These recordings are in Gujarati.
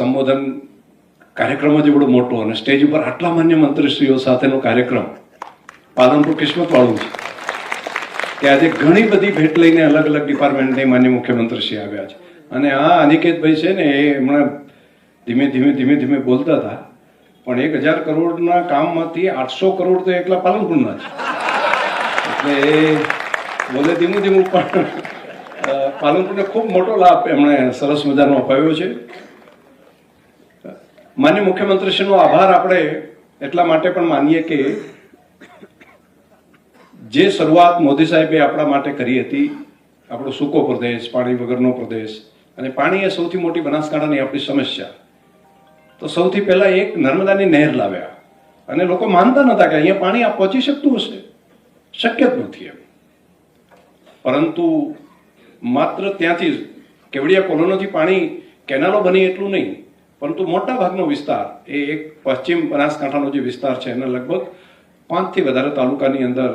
સંબોધન કાર્યક્રમ જ એવડો મોટો અને સ્ટેજ ઉપર આટલા માન્ય મંત્રીશ્રીઓ સાથેનો કાર્યક્રમ પાલનપુર કિસ્મતવાળું છે કે આજે ઘણી બધી ભેટ લઈને અલગ અલગ ડિપાર્ટમેન્ટની માન્ય મુખ્યમંત્રીશ્રી આવ્યા છે. અને આ અનિકેતભાઈ છે ને એ હમણાં ધીમે ધીમે બોલતા હતા, પણ 1000 કરોડના કામમાંથી 800 કરોડ તો એકલા પાલનપુરના છે. એટલે એ બોલે ધીમું પણ પાલનપુરને ખૂબ મોટો લાભ એમણે સરસ મજાનો અપાવ્યો છે. માન્ય મુખ્યમંત્રીશ્રીનો આભાર આપણે એટલા માટે પણ માનીએ કે જે શરૂઆત મોદી સાહેબે આપણા માટે કરી હતી, આપણો સૂકો પ્રદેશ, પાણી વગરનો પ્રદેશ, અને પાણી એ સૌથી મોટી બનાસકાંઠાની આપણી સમસ્યા, તો સૌથી પહેલા એક નર્મદાની નહેર લાવ્યા. અને લોકો માનતા નહોતા કે અહીંયા પાણી આ પહોંચી શકતું હશે, શક્ય જ નથી એમ. પરંતુ માત્ર ત્યાંથી કેવડિયા કોલોનીથી પાણી કેનાલો બની એટલું નહીં, પરંતુ મોટા ભાગનો વિસ્તાર એ એક પશ્ચિમ બનાસકાંઠાનો જે વિસ્તાર છે એના લગભગ 5 થી વધારે તાલુકાની અંદર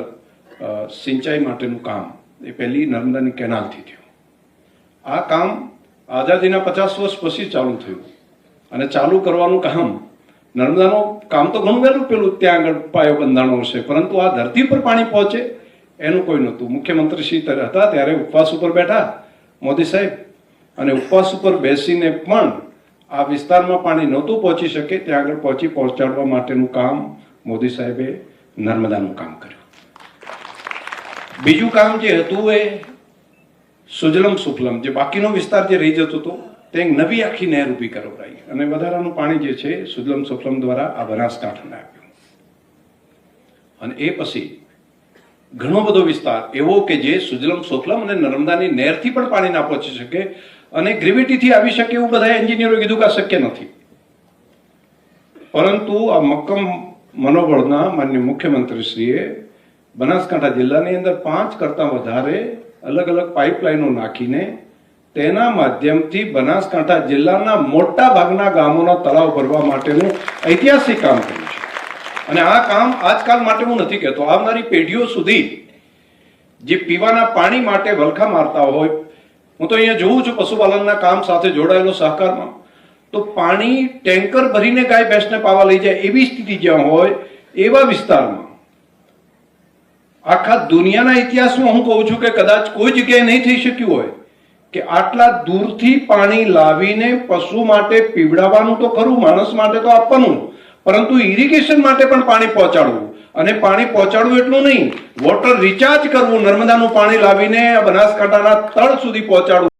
સિંચાઈ માટેનું કામ એ પહેલી નર્મદાની કેનાલથી થયું. આ કામ આઝાદીના 50 વર્ષ પછી ચાલુ થયું. અને ચાલુ કરવાનું કામ, નર્મદાનું કામ તો ઘણું વહેલું પેલું ત્યાં આગળ પાયો બંધાણો હશે, પરંતુ આ ધરતી પર પાણી પહોંચે એનું કોઈ નહોતું. મુખ્યમંત્રીશ્રી હતા ત્યારે ઉપવાસ ઉપર બેઠા મોદી સાહેબ, અને ઉપવાસ ઉપર બેસીને પણ આ વિસ્તારમાં પાણી નહોતું પહોંચી શકે, ત્યાં આગળ પહોંચાડવા માટેનું કામ મોદી સાહેબે નર્મદાનું કામ કર્યું. બીજું કામ જે હતું એ સુજલમ સુફલમ, જે બાકીનો વિસ્તાર જે રહી જતો હતો તે નવી આખી નહેર ઊભી કરાવડાવી, અને વધારાનું પાણી જે છે સુજલમ સુફલમ દ્વારા આ બનાસકાંઠાને આપ્યું. અને એ પછી ઘણો બધો વિસ્તાર એવો કે જે સુજલમ સુફલમ અને નર્મદાની નહેરથી પણ પાણી ના પહોંચી શકે અને ગ્રેવિટીથી આવી શકે એવું બધા એન્જિનિયરો કીધું કે શક્ય નથી. પરંતુ આ મક્કમ મનોબળના માન્ય મુખ્યમંત્રીશ્રીએ બનાસકાંઠા જિલ્લાની અંદર 5 કરતાં વધારે અલગ અલગ પાઇપલાઇનો નાખીને તેના માધ્યમથી બનાસકાંઠા જિલ્લાના મોટા ભાગના ગામોના તળાવ ભરવા માટેનું ઐતિહાસિક કામ કર્યું છે. અને આ કામ આજકાલ માટે હું નથી કહેતો, આવનારી પેઢીઓ સુધી જે પીવાના પાણી માટે વલખા મારતા હોય, હું તો અહીંયા જોઉં છું પશુપાલનના કામ સાથે જોડાયેલો સહકારમાં, તો પાણી ટેન્કર ભરીને ગાય ભેંસને પાવા લઈ જાય એવી સ્થિતિ જ્યાં હોય એવા વિસ્તારમાં આખા દુનિયાના ઇતિહાસમાં હું કહું છું કે કદાચ કોઈ જગ્યાએ નહીં થઈ શક્યું હોય કે આટલા દૂરથી પાણી લાવીને પશુ માટે પીવડાવવાનું તો ખરું, માણસ માટે તો આપવાનું, પરંતુ ઇરિગેશન માટે પણ પાણી પહોંચાડવું. અને પાણી પહોંચાડવું એટલું નહીં, વોટર રિચાર્જ કરવું, નર્મદાનું પાણી લાવીને બનાસકાંઠાના તળ સુધી પહોંચાડવું.